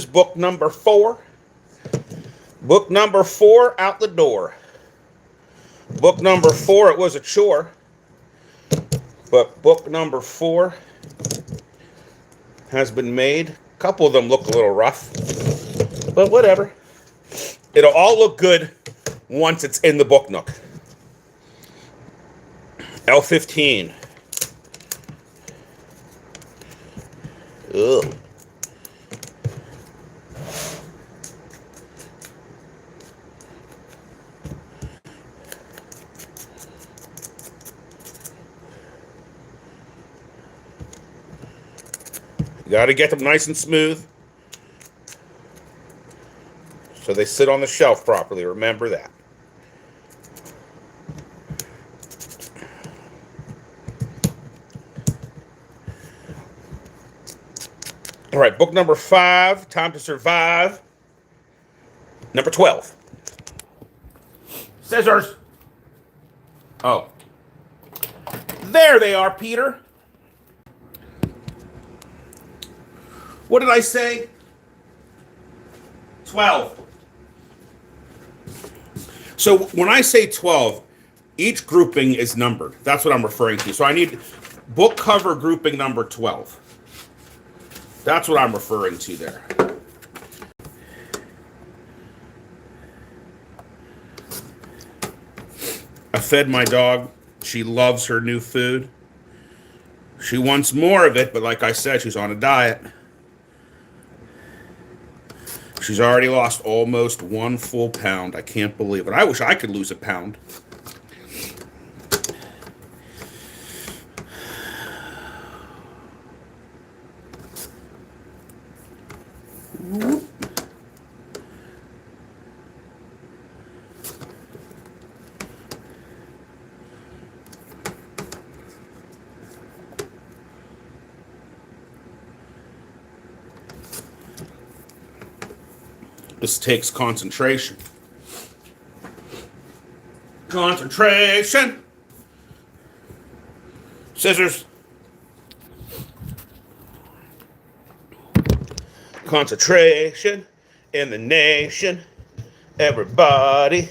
Book number 4. Book number 4 out the door. Book number 4, it was a chore. But book number 4 has been made. A couple of them look a little rough. But whatever. It'll all look good once it's in the book nook. L15. Ugh. You got to get them nice and smooth so they sit on the shelf properly. Remember that. All right, book number 5, Time to Survive. Number 12. Scissors. Oh. There they are, Peter. What did I say? 12. So when I say 12, each grouping is numbered. That's what I'm referring to. So I need book cover grouping number 12. That's what I'm referring to there. I fed my dog. She loves her new food. She wants more of it, but like I said, she's on a diet. She's already lost almost 1 full pound. I can't believe it. I wish I could lose a pound. This takes concentration. Concentration. Scissors. Concentration in the nation. Everybody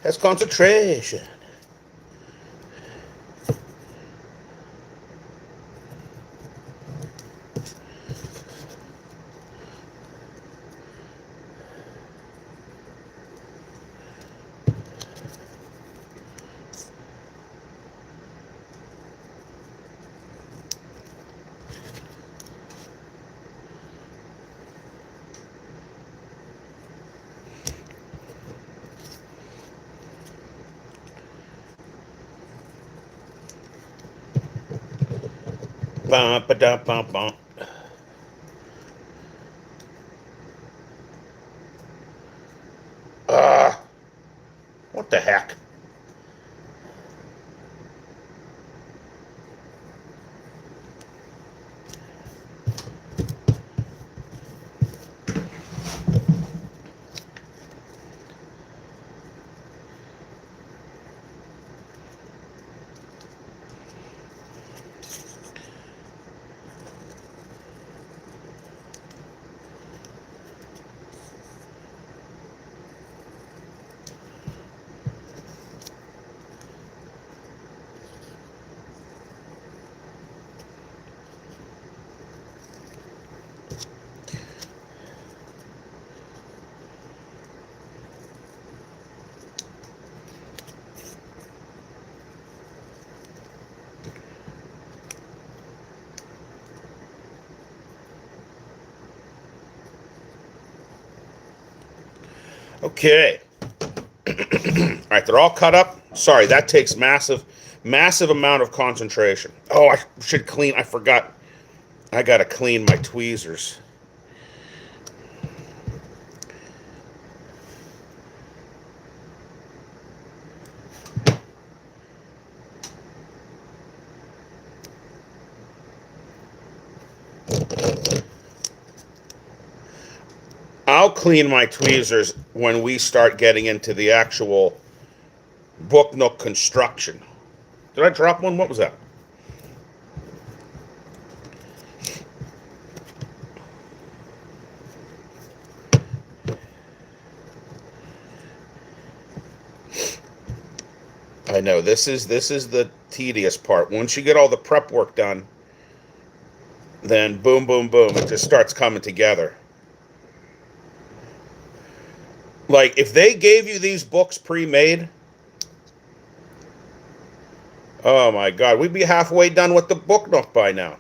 has concentration. Bum, ba-dum, bum, bum. What the heck? Okay. All right, they're all cut up. Sorry, that takes massive amount of concentration. Oh, I should clean. I forgot. I gotta clean my tweezers. I'll clean my tweezers when we start getting into the actual book nook construction. Did I drop one? What was that? I know this is the tedious part. Once you get all the prep work done, then boom, boom, boom, it just starts coming together. Like, if they gave you these books pre-made, oh my God, we'd be halfway done with the book nook by now.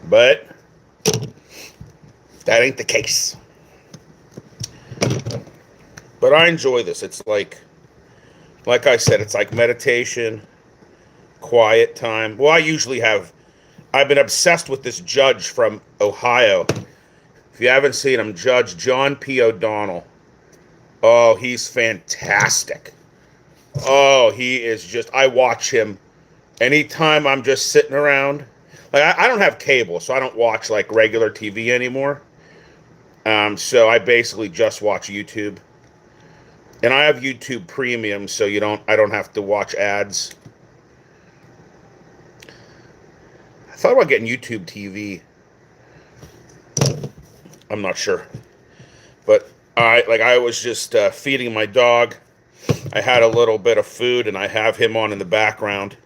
But that ain't the case. But I enjoy this. It's like I said, it's like meditation, quiet time. Well, I've been obsessed with this judge from Ohio. If you haven't seen him, Judge John P. O'Donnell. Oh, he's fantastic. Oh, he is just, I watch him anytime I'm just sitting around. Like, I don't have cable, so I don't watch like regular TV anymore. So I basically just watch YouTube. And I have YouTube Premium, so I don't have to watch ads. I thought about getting YouTube TV. I'm not sure. But I was just feeding my dog. I had a little bit of food, and I have him on in the background.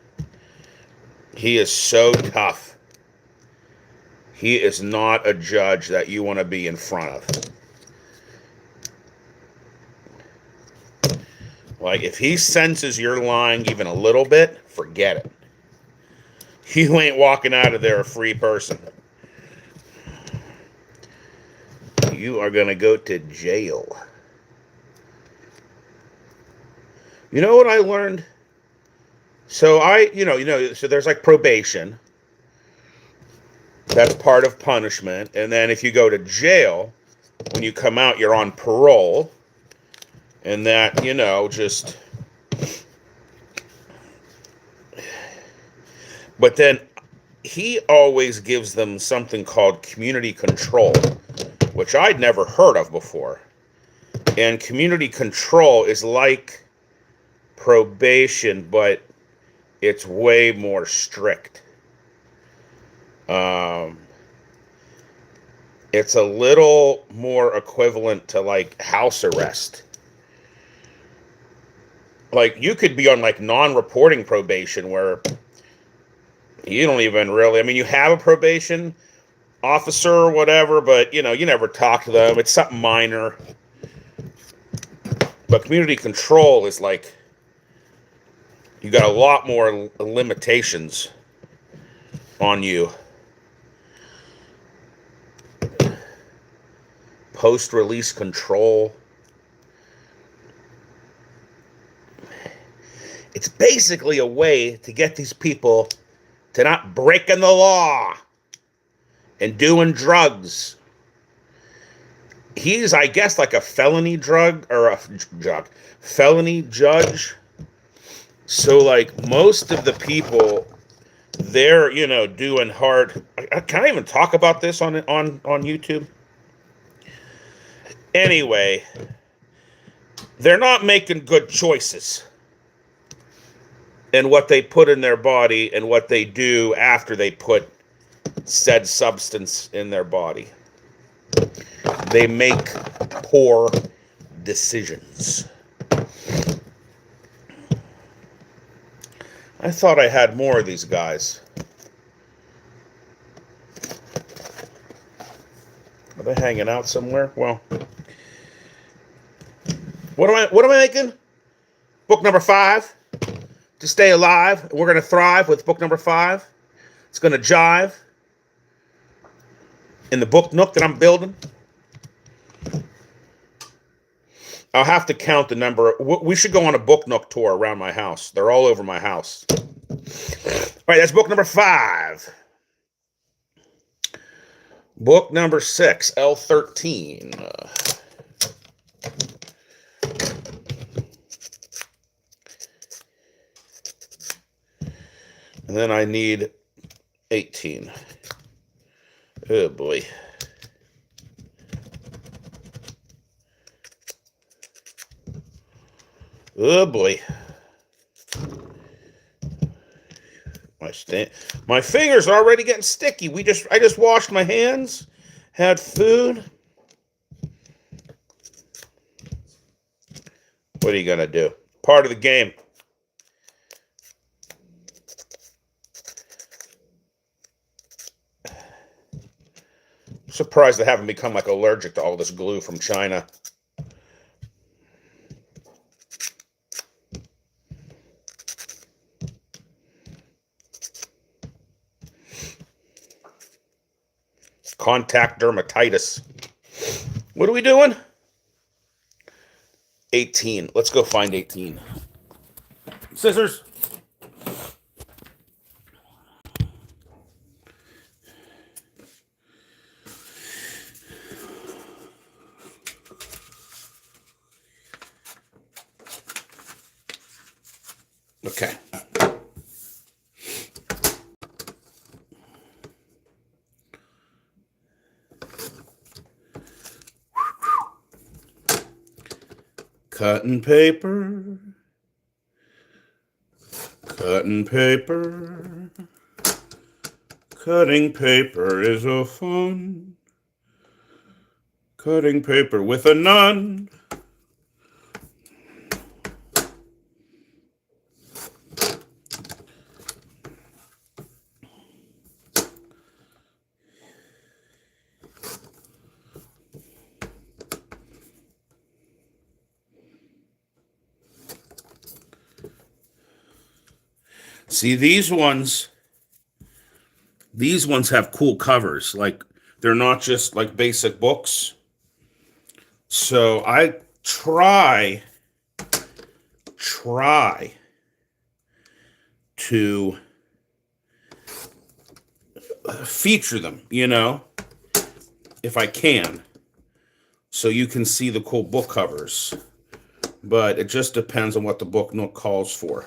He is so tough. He is not a judge that you want to be in front of. Like, if he senses you're lying even a little bit, forget it. You ain't walking out of there a free person. You are going to go to jail. You know what I learned? So so there's like probation. That's part of punishment. And then if you go to jail, when you come out, you're on parole. And that, just... But then he always gives them something called community control, which I'd never heard of before. And community control is like probation, but it's way more strict. It's a little more equivalent to like house arrest. Like, you could be on like non-reporting probation where you don't even really, you have a probation officer or whatever, but you never talk to them. It's something minor. But community control is like, you got a lot more limitations on you. Post-release control. It's basically a way to get these people to not breaking the law and doing drugs. He's, I guess, like a felony felony judge. So, like, most of the people, they're, doing hard. Can I even talk about this on YouTube? Anyway, they're not making good choices in what they put in their body and what they do after they put said substance in their body. They make poor decisions. I thought I had more of these guys. Are they hanging out somewhere? Well, what am I making? Book number 5. To stay alive. We're going to thrive with book number 5. It's going to jive in the book nook that I'm building. I'll have to count the number. We should go on a book nook tour around my house. They're all over my house. All right, that's book number 5. Book number 6, L13. And then I need 18. Oh, boy. Oh, boy. My fingers are already getting sticky. I just washed my hands, had food. What are you going to do? Part of the game. Surprised I haven't become like allergic to all this glue from China. Contact dermatitis. What are we doing? 18. Let's go find 18. Scissors. Okay. Cutting paper. Cutting paper. Cutting paper is a fun. Cutting paper with a nun. See, these ones have cool covers. Like, they're not just like basic books. So I try to feature them, if I can, so you can see the cool book covers. But it just depends on what the book nook calls for.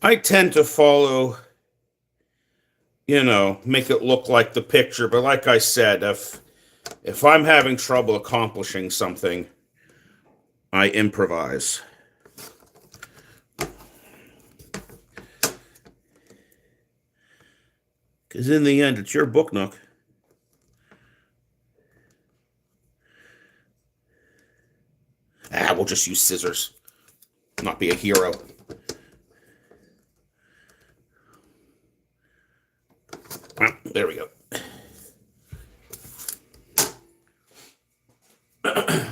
I tend to follow, make it look like the picture. But like I said, if I'm having trouble accomplishing something, I improvise. Because in the end, it's your book nook. We'll just use scissors. Not be a hero. There we go. I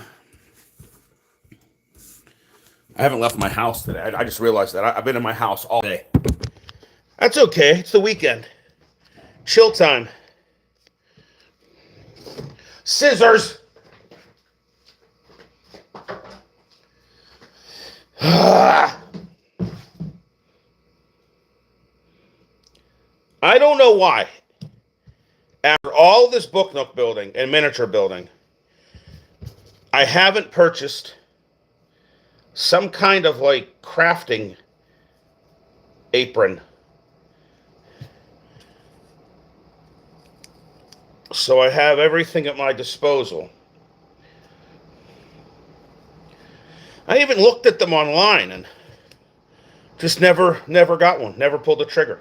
haven't left my house today. I just realized that. I've been in my house all day. That's okay. It's the weekend. Chill time. Scissors. I don't know why. After all this book nook building and miniature building, I haven't purchased some kind of like crafting apron. So I have everything at my disposal. I even looked at them online and just never got one. Never pulled the trigger.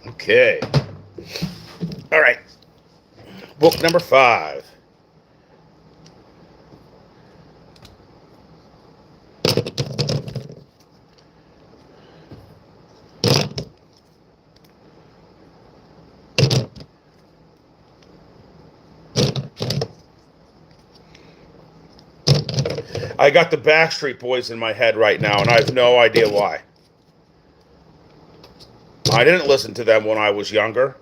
Okay. All right. Book number 5. I got the Backstreet Boys in my head right now, and I have no idea why. I didn't listen to them when I was younger.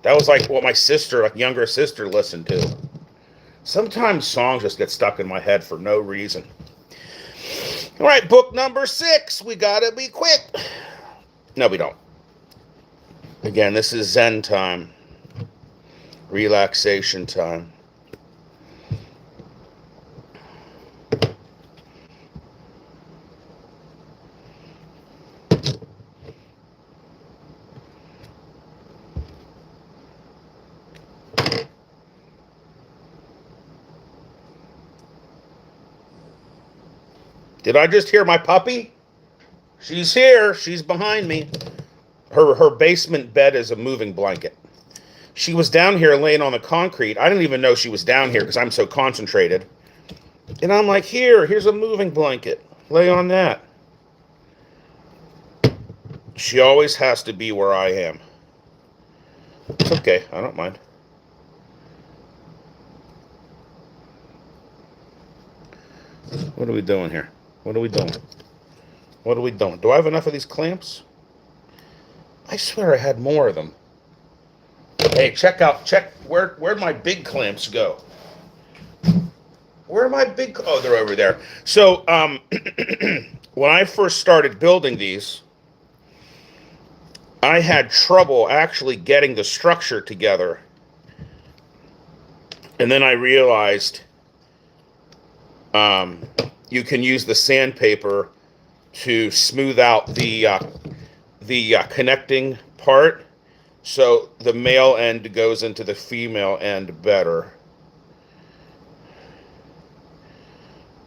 That was like what my sister, like younger sister, listened to. Sometimes songs just get stuck in my head for no reason. All right, book number 6. We gotta be quick. No, we don't. Again, this is Zen time. Relaxation time. Did I just hear my puppy? She's here. She's behind me. Her basement bed is a moving blanket. She was down here laying on the concrete. I didn't even know she was down here because I'm so concentrated. And I'm like, here's a moving blanket. Lay on that. She always has to be where I am. It's okay. I don't mind. What are we doing here? What are we doing? What are we doing? Do I have enough of these clamps? I swear I had more of them. Hey, check where'd my big clamps go? Where are my big, oh, they're over there. So, when I first started building these, I had trouble actually getting the structure together. And then I realized you can use the sandpaper to smooth out the connecting part, so the male end goes into the female end better.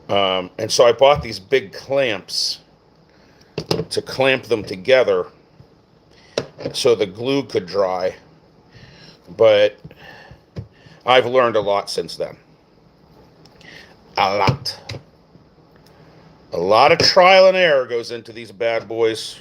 And so I bought these big clamps to clamp them together so the glue could dry. But I've learned a lot since then. A lot. A lot of trial and error goes into these bad boys.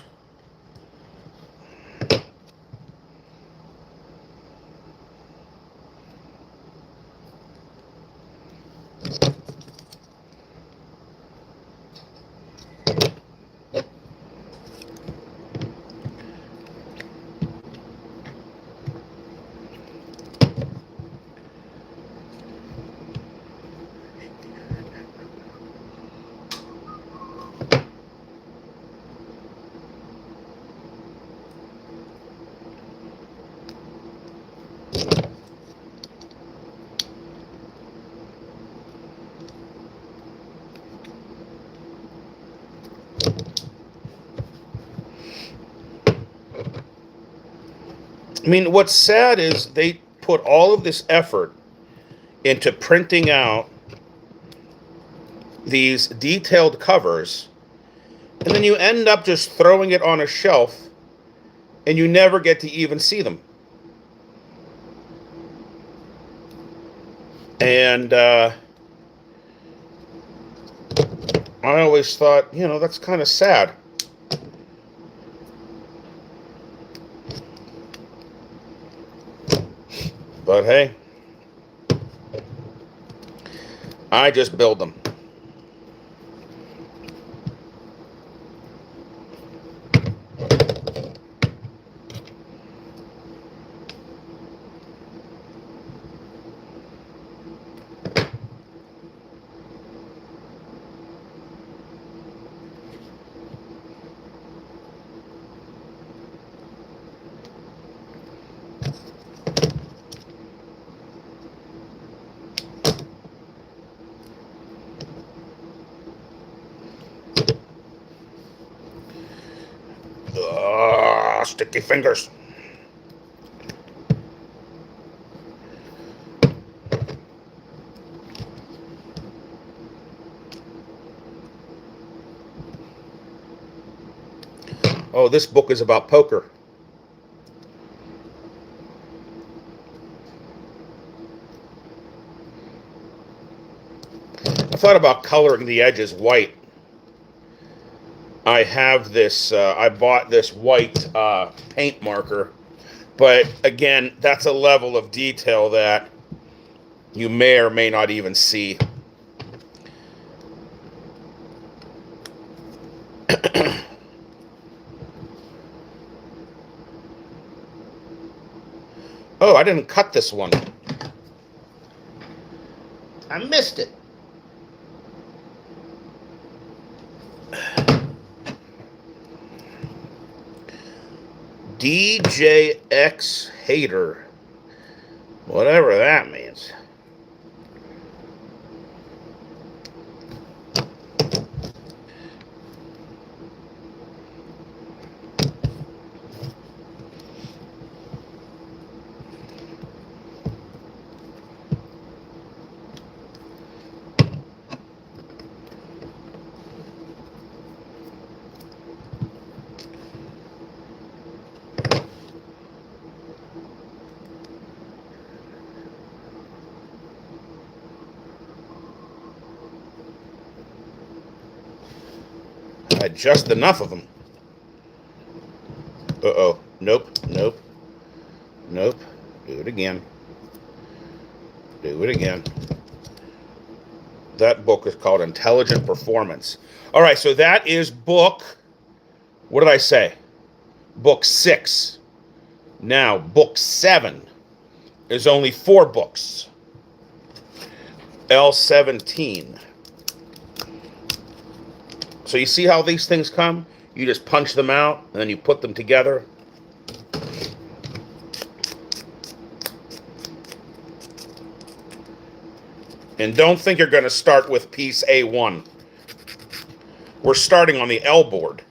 I mean, what's sad is they put all of this effort into printing out these detailed covers, and then you end up just throwing it on a shelf, and you never get to even see them. And I always thought, that's kind of sad. But hey, I just build them. Sticky fingers. Oh, this book is about poker. I thought about coloring the edges white. I have this, I bought this white paint marker, but again, that's a level of detail that you may or may not even see. Oh, I didn't cut this one. I missed it. DJX Hater. Whatever that means. I had just enough of them. Uh-oh. Nope. Nope. Nope. Do it again. Do it again. That book is called Intelligent Performance. All right, so that is book, what did I say? Book 6. Now, book 7 is only 4 books. L17. So you see how these things come? You just punch them out, and then you put them together. And don't think you're going to start with piece A1. We're starting on the L board.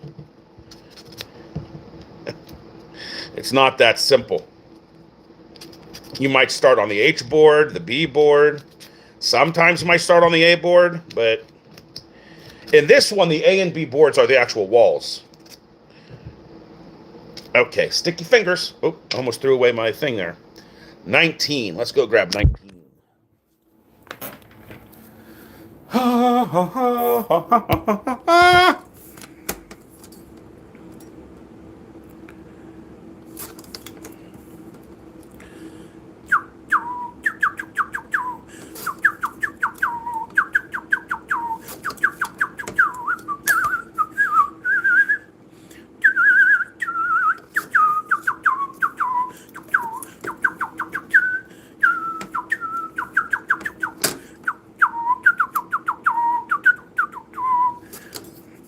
It's not that simple. You might start on the H board, the B board. Sometimes you might start on the A board, but in this one, the A and B boards are the actual walls. Okay, sticky fingers. Oh, almost threw away my thing there. 19. Let's go grab 19.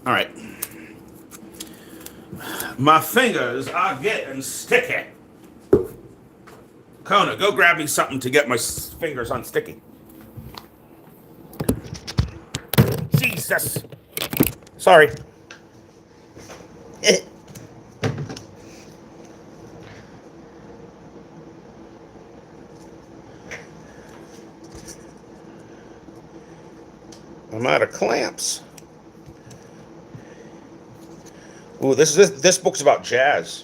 All right. My fingers are getting sticky. Kona, go grab me something to get my fingers unsticky. Jesus. Sorry. I'm out of clamps. Ooh, this book's about jazz.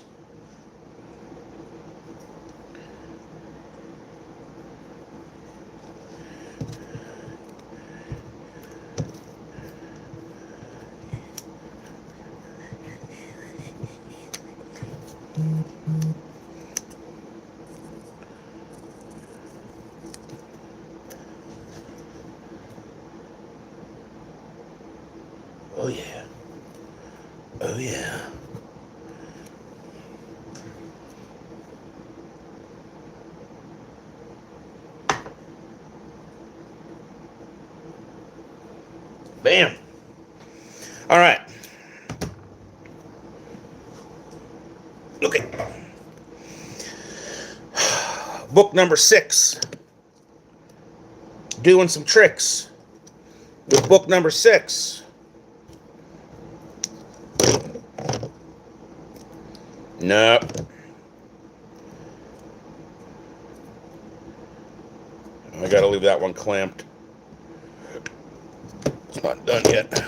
Oh yeah. Oh yeah. Bam. All right. Okay. Book number 6. Doing some tricks with book number 6. Nope. I gotta leave that one clamped. It's not done yet.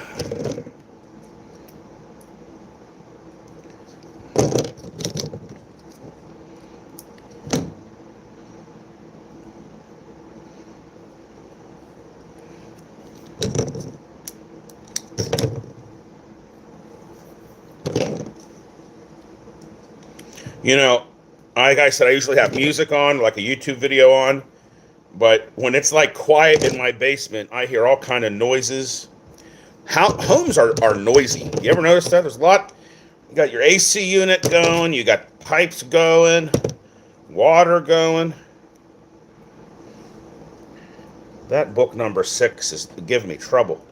You know, like I said, I usually have music on, like a YouTube video on, but when it's like quiet in my basement, I hear all kind of noises. Homes are noisy. You ever notice that? There's a lot. You got your AC unit going, you got pipes going, Water going. That book number 6 is giving me trouble.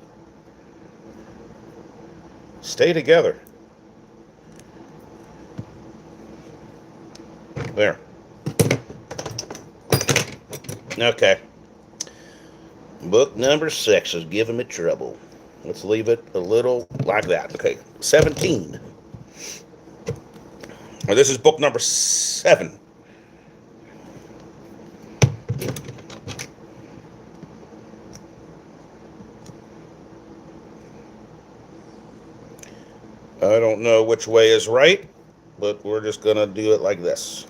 Stay together. There. Okay. Book number 6 is giving me trouble. Let's leave it a little like that. Okay. 17. Well, this is book number 7. I don't know which way is right, but we're just going to do it like this.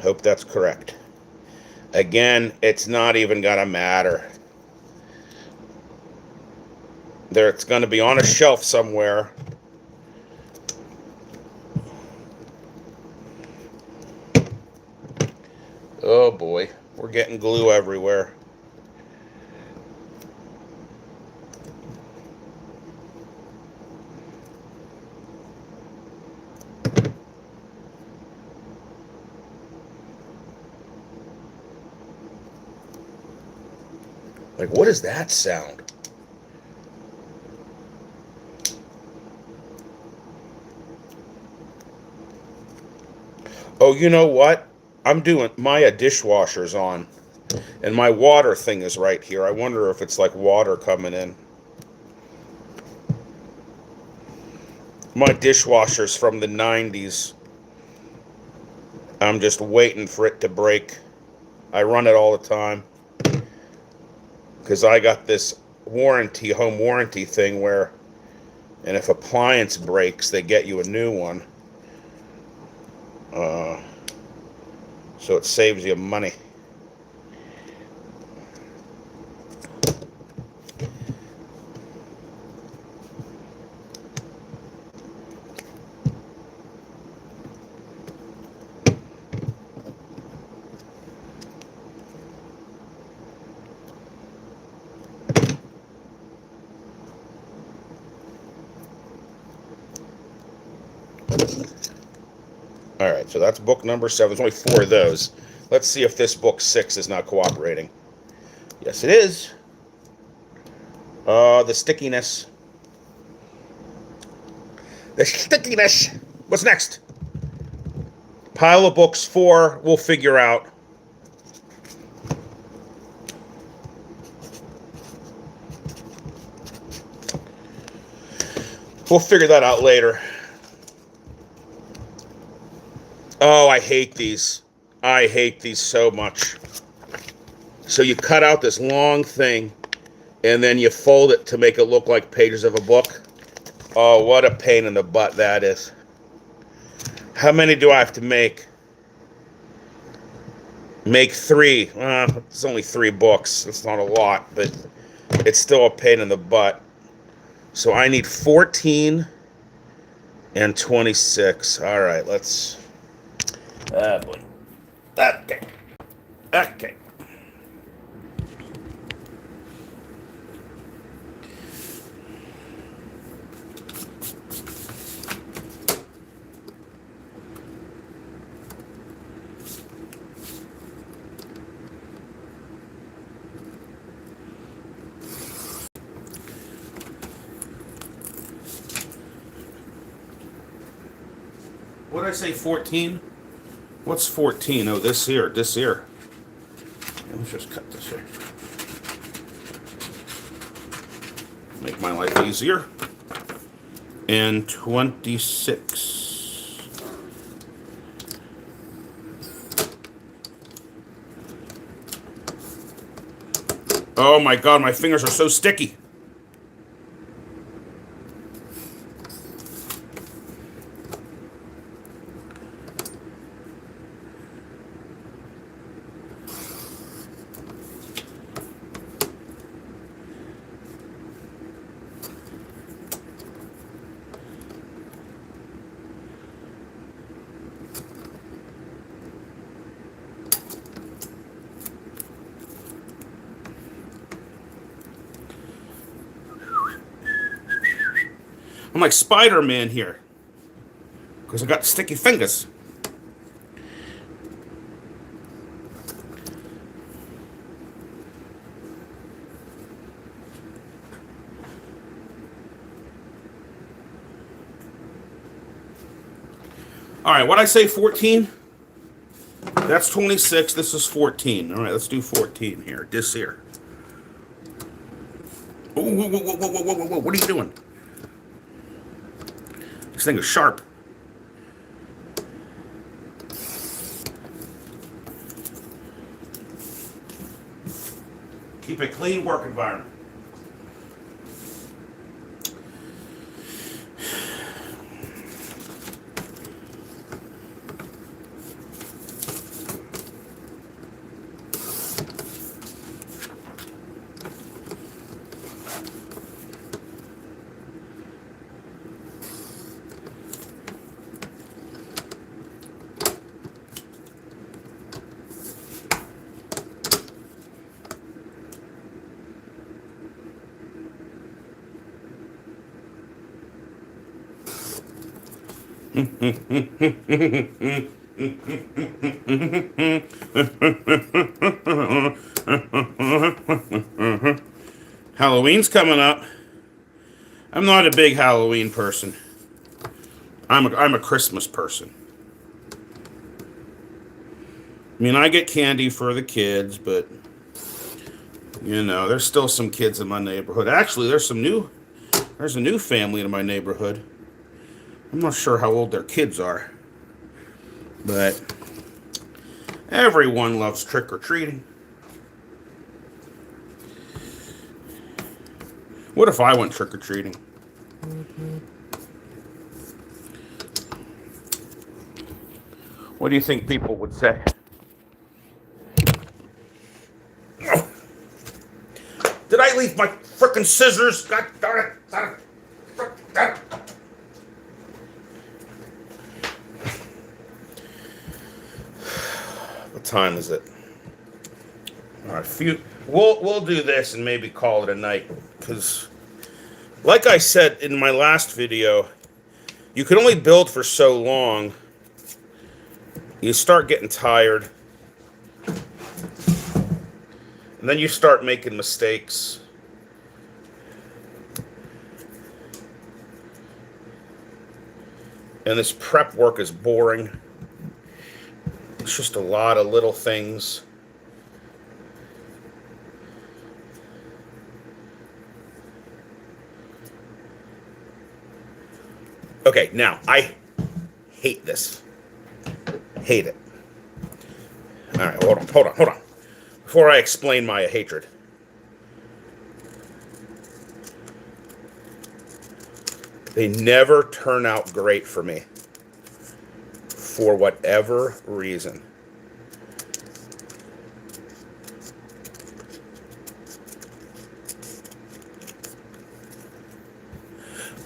Hope that's correct. Again, it's not even going to matter. It's going to be on a shelf somewhere. Oh boy, we're getting glue everywhere. Like, what does that sound? Oh, you know what? I'm doing my dishwasher's on, and my water thing is right here. I wonder if it's like water coming in. My dishwasher's from the 90s. I'm just waiting for it to break. I run it all the time because I got this warranty, home warranty thing where, and if appliance breaks, they get you a new one. So it saves you money. All right, so that's book number 7. There's only 4 of those. Let's see if this book 6 is not cooperating. Yes, it is. The stickiness. The stickiness. What's next? Pile of books 4. We'll figure out. We'll figure that out later. Oh, I hate these. I hate these so much. So you cut out this long thing, and then you fold it to make it look like pages of a book. Oh, what a pain in the butt that is. How many do I have to make? Make 3. It's only 3 books. It's not a lot, but it's still a pain in the butt. So I need 14 and 26. All right, let's... Ah, boy. Okay. Okay. What did I say, 14? What's 14? Oh, this here. Let's just cut this here. Make my life easier. And 26. Oh my God, my fingers are so sticky. I'm like Spider-Man here. because I got sticky fingers. All right, what'd I say, 14? That's 26. This is 14. All right, let's do 14 here. This here. Whoa, whoa, whoa, whoa, whoa, whoa, whoa, whoa. What are you doing? This thing is sharp. Keep a clean work environment. Halloween's coming up. I'm not a big Halloween person. I'm a Christmas person. I mean, I get candy for the kids, but you know, there's still some kids in my neighborhood. Actually, there's a new family in my neighborhood. I'm not sure how old their kids are, but everyone loves trick-or-treating. What if I went trick-or-treating? What do you think people would say? Did I leave my frickin' scissors? God darn it. What time is it? All right, we'll do this and maybe call it a night, because like I said in my last video, you can only build for so long. You start getting tired, and then you start making mistakes. And this prep work is boring. It's just a lot of little things. Okay, now, I hate this. Hate it. All right, hold on. Before I explain my hatred. They never turn out great for me. For whatever reason.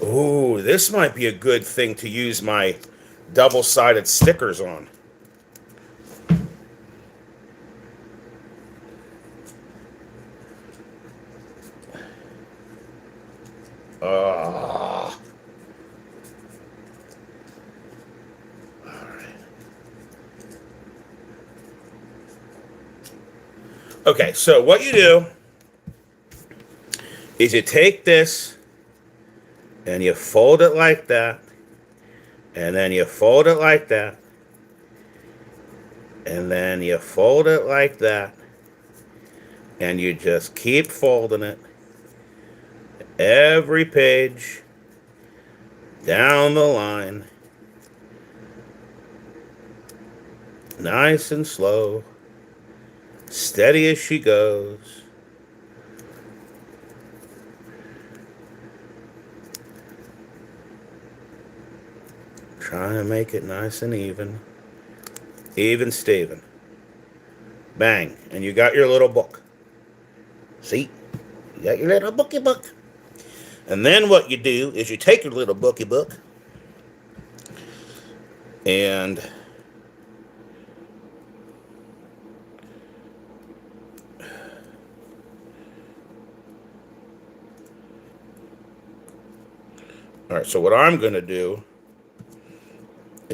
Ooh, this might be a good thing to use my double-sided stickers on. Okay, so what you do is you take this and you fold it like that, and then you fold it like that, and then you fold it like that, and you just keep folding it every page down the line, nice and slow, steady as she goes. Trying to make it nice and even. Even Steven. Bang. And you got your little book. See? You got your little bookie book. And then what you do is you take your little bookie book and all right, so what I'm going to do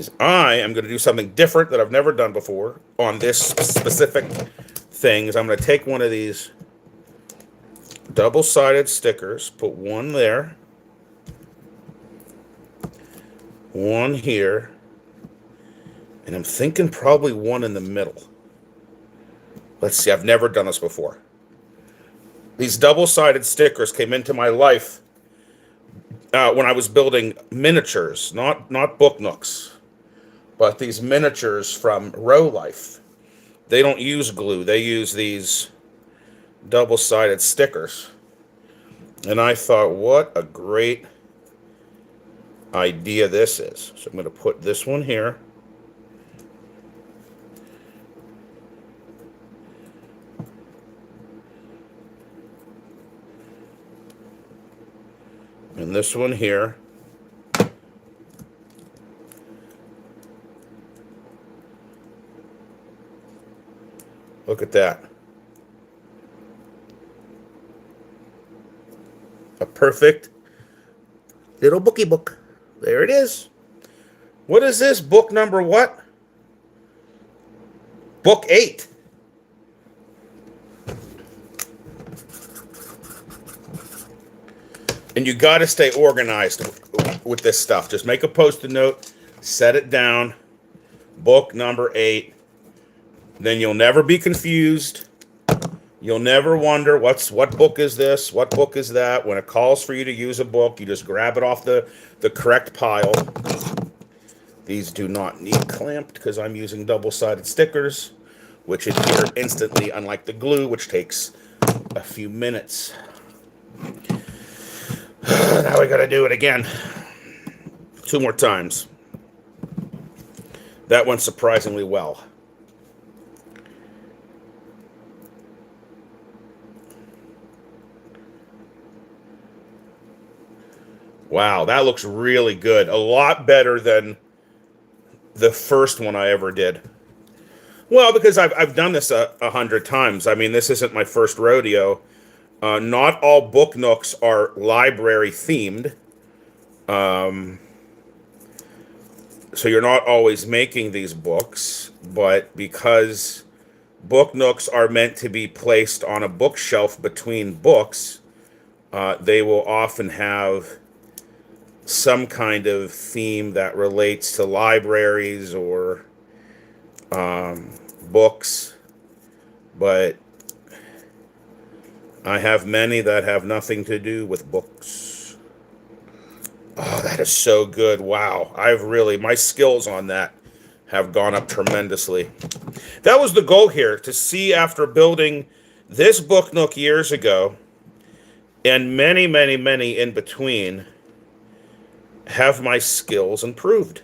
is I am going to do something different that I've never done before on this specific thing. Is I'm going to take one of these double-sided stickers, put one there, one here, and I'm thinking probably one in the middle. Let's see, I've never done this before. These double-sided stickers came into my life when I was building miniatures, not book nooks, but these miniatures from Row Life. They don't use glue. They use these double-sided stickers. And I thought, what a great idea this is. So I'm going to put this one here. And this one here. Look at that. A perfect little bookie book. There it is. What is this? Book number what? Book 8. And you got to stay organized with this stuff. Just make a post-it note, set it down. Book number 8. Then you'll never be confused. You'll never wonder what book is this, what book is that. When it calls for you to use a book, you just grab it off the correct pile. These do not need clamped because I'm using double-sided stickers, which adhere instantly, unlike the glue, which takes a few minutes. Now we got to do it again. 2 more times. That went surprisingly well. Wow, that looks really good. A lot better than the first one I ever did. Well, because I've done this 100 times. I mean, this isn't my first rodeo. Not all book nooks are library themed. So you're not always making these books, but because book nooks are meant to be placed on a bookshelf between books, they will often have some kind of theme that relates to libraries or books. But I have many that have nothing to do with books. Oh, that is so good. Wow. My skills on that have gone up tremendously. That was the goal here, to see after building this book nook years ago and many, many, many in between, have my skills improved.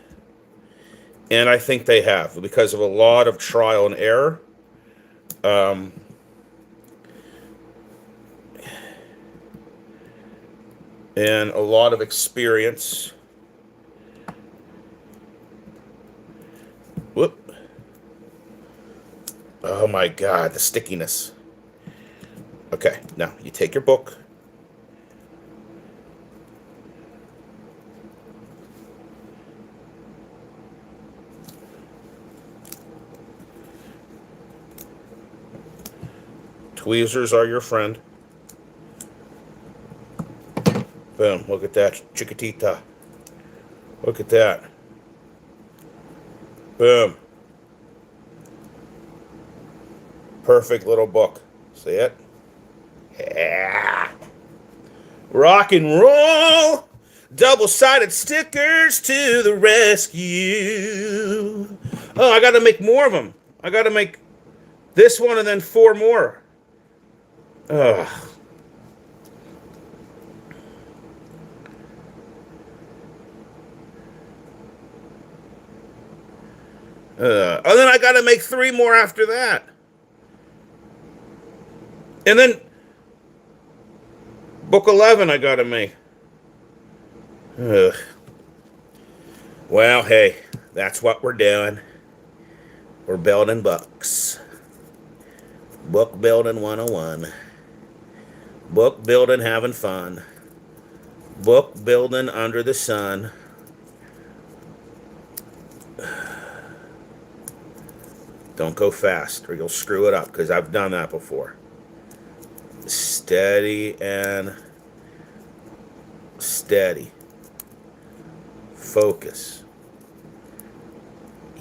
And I think they have, because of a lot of trial and error. And a lot of experience. Whoop. Oh my God, the stickiness. Okay, now you take your book. Tweezers are your friend. Boom, look at that, Chiquitita. Look at that. Boom. Perfect little book. See it? Yeah. Rock and roll. Double-sided stickers to the rescue. Oh, I got to make more of them. I got to make this one and then 4 more. Ugh. And then I got to make 3 more after that. And then book 11 I got to make. Ugh. Well, hey, that's what we're doing. We're building books. Book building 101. Book building having fun. Book building under the sun. Don't go fast or you'll screw it up, because I've done that before. Steady and steady. Focus.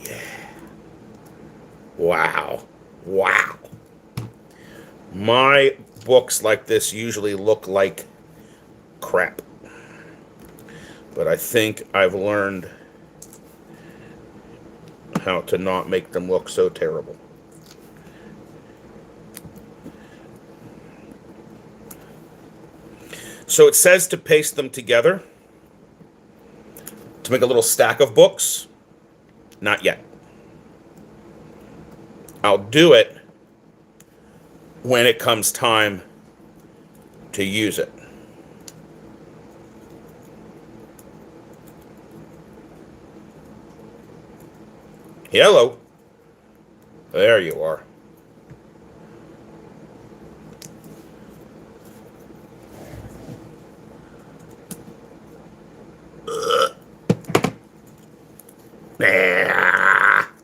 Yeah. Wow. Wow. My books like this usually look like crap. But I think I've learned how to not make them look so terrible. So it says to paste them together to make a little stack of books. Not yet. I'll do it when it comes time to use it. Hello. There you are.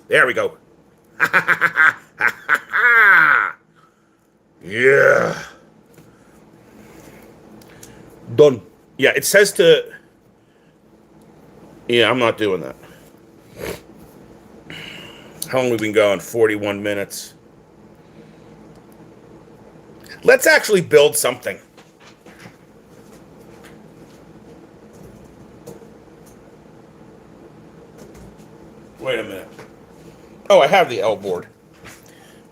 There we go. Yeah. Done. Yeah, it says to... Yeah, I'm not doing that. How long have we been going? 41 minutes. Let's actually build something. Wait a minute. Oh, I have the L board.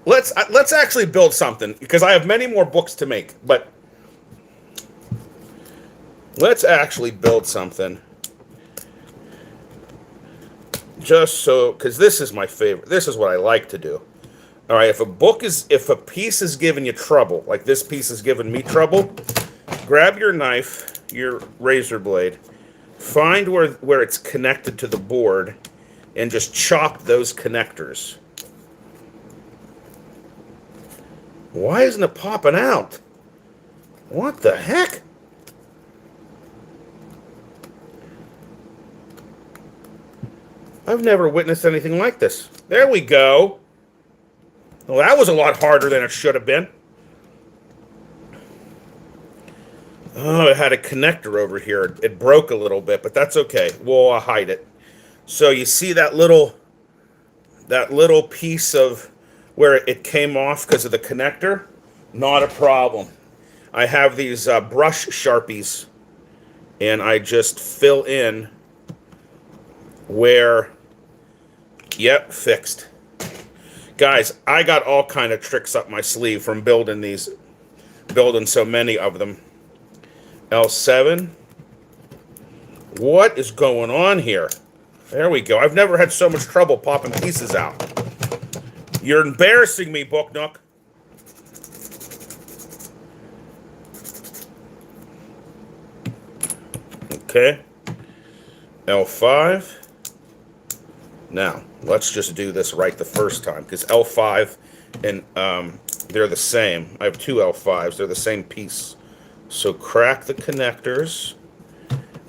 Let's actually build something, because I have many more books to make, but let's actually build something. Just so, because this is my favorite. This is what I like to do. All right, if a piece is giving you trouble, like this piece is giving me trouble, grab your knife, your razor blade, find where it's connected to the board, and just chop those connectors. Why isn't it popping out? What the heck? I've never witnessed anything like this. There we go. Well, that was a lot harder than it should have been. Oh, it had a connector over here. It broke a little bit, but that's okay. We'll hide it. So you see that little piece of where it came off because of the connector? Not a problem. I have these brush Sharpies, and I just fill in where... Yep, fixed. Guys, I got all kind of tricks up my sleeve from building so many of them. L7. What is going on here? There we go. I've never had so much trouble popping pieces out. You're embarrassing me, Book Nook. Okay. L5. Now, let's just do this right the first time, because L5 and they're the same. I have two L5s. They're the same piece. So crack the connectors.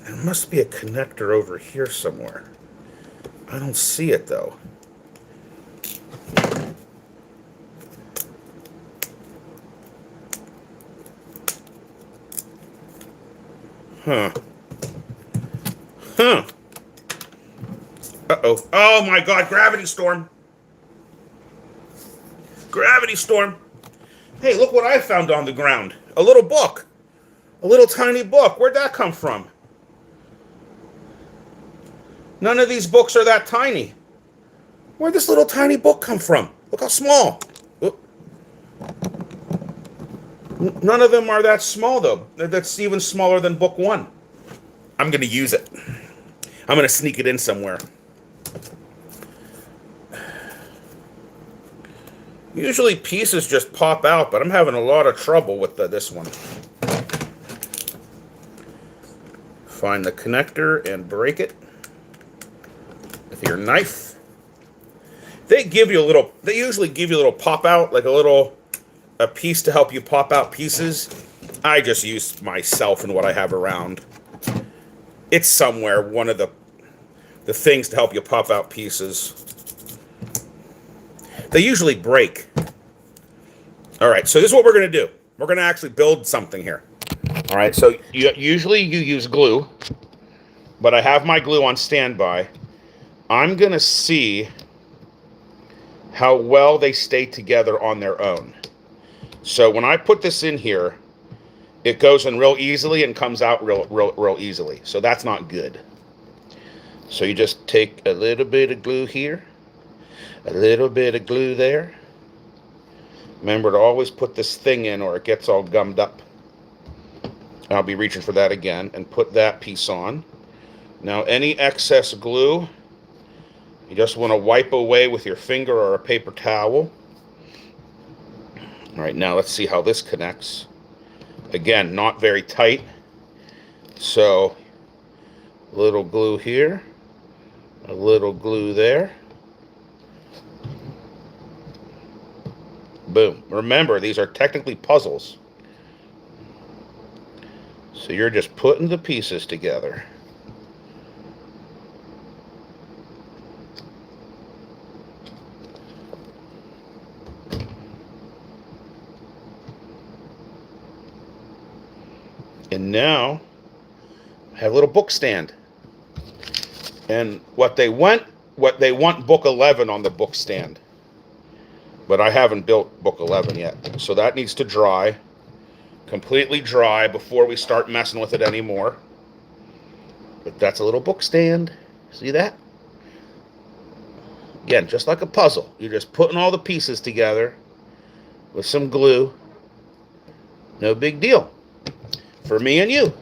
There must be a connector over here somewhere. I don't see it, though. Huh. Huh. Uh-oh. Oh, my God. Gravity storm. Gravity storm. Hey, look what I found on the ground. A little book. A little tiny book. Where'd that come from? None of these books are that tiny. Where'd this little tiny book come from? Look how small. None of them are that small, though. That's even smaller than book one. I'm going to use it. I'm going to sneak it in somewhere. Usually pieces just pop out, but I'm having a lot of trouble with this one. Find the connector and break it with your knife. They usually give you a little pop out, like a piece to help you pop out pieces. I just use myself and what I have around. It's somewhere, one of the things to help you pop out pieces. They usually break. All right, so this is what we're going to do. We're going to actually build something here. All right, so usually you use glue, but I have my glue on standby. I'm going to see how well they stay together on their own. So when I put this in here, it goes in real easily and comes out real easily. So that's not good. So you just take a little bit of glue here, a little bit of glue there. Remember to always put this thing in or it gets all gummed up. I'll be reaching for that again and put that piece on. Now any excess glue, you just want to wipe away with your finger or a paper towel. All right, now let's see how this connects. Again, not very tight. So a little glue here, a little glue there. Boom. Remember, these are technically puzzles. So you're just putting the pieces together. And now I have a little book stand. And what they want book 11 on the book stand. But I haven't built book 11 yet. So that needs to dry, completely dry before we start messing with it anymore. But that's a little book stand. See that? Again, just like a puzzle. You're just putting all the pieces together with some glue. No big deal. For me and you.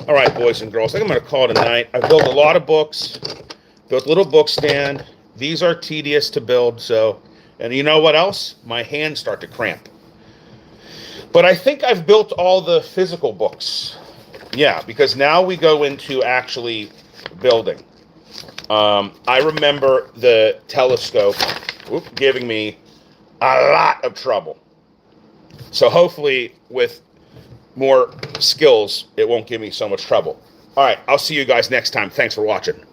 All right, boys and girls, I think I'm going to call it a night. I've built a lot of books, built a little book stand. These are tedious to build, so, and you know what else? My hands start to cramp. But I think I've built all the physical books. Yeah, because now we go into actually building. I remember the telescope giving me a lot of trouble. So hopefully with more skills, it won't give me so much trouble. All right, I'll see you guys next time. Thanks for watching.